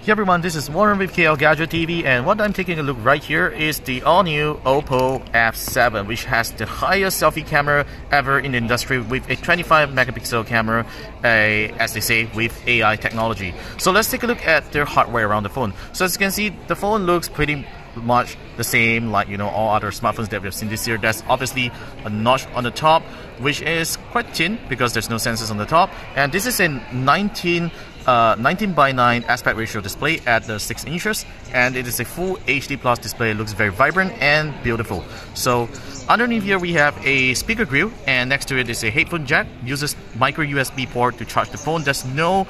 Hey everyone, this is Warren with KLGadgetTV, and what I'm taking a look right here is the all-new Oppo F7, which has the highest selfie camera ever in the industry with a 25 megapixel camera, as they say, with AI technology. So let's take a look at their hardware around the phone. So as you can see, the phone looks pretty much the same like all other smartphones that we've seen this year. There's obviously a notch on the top, which is quite thin because there's no sensors on the top, and this is a 19 by 9 aspect ratio display at the 6 inches, and it is a full HD plus display. It looks very vibrant and beautiful. So underneath here we have a speaker grill, and next to it is a headphone jack. Uses micro USB port to charge the phone. There's no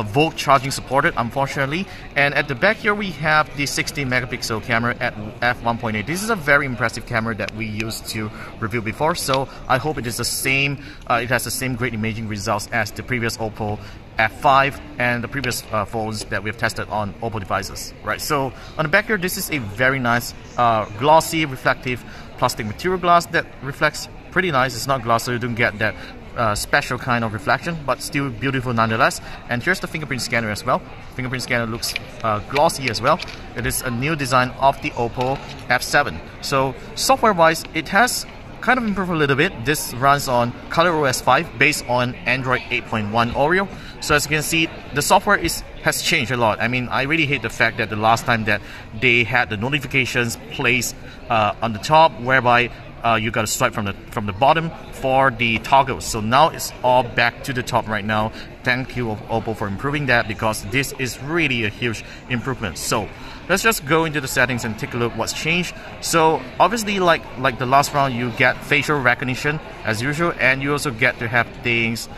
volt charging supported, unfortunately. And at the back here we have the 16 megapixel camera at f1.8. This is a very impressive camera that we used to review before, so I hope it is the same. It has the same great imaging results as the previous Oppo F5 and the previous phones that we've tested on Oppo devices. Right, so on the back here, this is a very nice glossy reflective plastic material glass that reflects pretty nice. It's not gloss, so you don't get that special kind of reflection, but still beautiful nonetheless. And here's the fingerprint scanner as well. Fingerprint scanner looks glossy as well. It is a new design of the Oppo F7. So software wise, it has kind of improved a little bit. This runs on ColorOS 5 based on Android 8.1 Oreo. So as you can see, the software has changed a lot. I mean, I really hate the fact that the last time that they had the notifications placed on the top, whereby you got to swipe from the bottom for the toggles. So now it's all back to the top right now. Thank you Oppo for improving that, because this is really a huge improvement. So let's just go into the settings and take a look what's changed. So obviously, like the last round, you get facial recognition as usual, and you also get to have things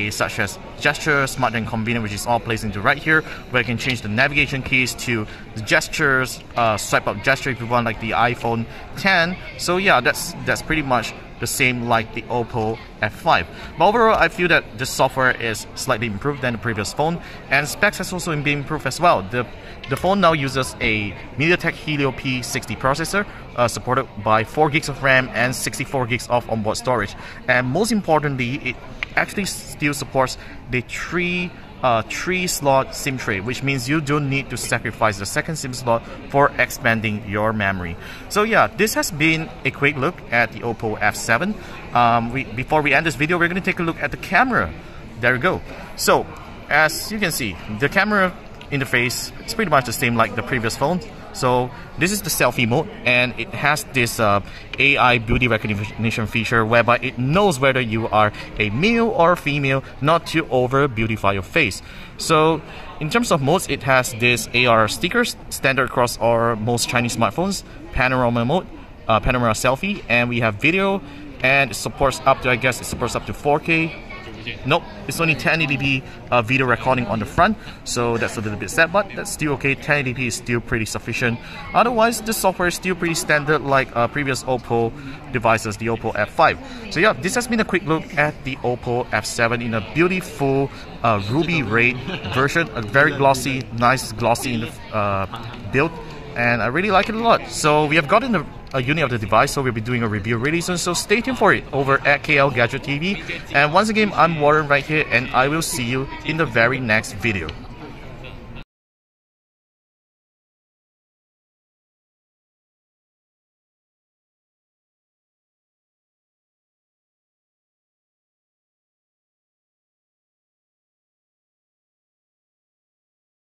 such as gesture, smart and convenient, which is all placed into right here, where you can change the navigation keys to the gestures, swipe up gesture if you want, like the iPhone 10. So yeah, that's pretty much the same like the Oppo F5. But overall, I feel that the software is slightly improved than the previous phone, and specs has also been improved as well. The phone now uses a MediaTek Helio P60 processor, supported by 4 gigs of RAM and 64 gigs of onboard storage. And most importantly, it actually still supports the three slot SIM tray, which means you don't need to sacrifice the second SIM slot for expanding your memory. So yeah, this has been a quick look at the Oppo F7. Before we end this video, we're going to take a look at the camera. There we go. So as you can see, the camera interface is pretty much the same like the previous phone. So this is the selfie mode, and it has this AI beauty recognition feature whereby it knows whether you are a male or female, not to over beautify your face. So in terms of modes, it has this AR stickers standard across most Chinese smartphones, panorama mode, panorama selfie, and we have video, and it supports up to, I guess it supports up to 4K. Nope, it's only 1080p video recording on the front, so that's a little bit sad, but that's still okay. 1080p is still pretty sufficient. Otherwise, the software is still pretty standard like previous Oppo devices, the Oppo F5. So yeah, this has been a quick look at the Oppo F7 in a beautiful ruby red version, a very glossy, nice glossy in the build, and I really like it a lot. So we have gotten a unit of the device, so we'll be doing a review really soon, so stay tuned for it over at KLGadgetTV. And once again, I'm Warren right here, and I will see you in the very next video.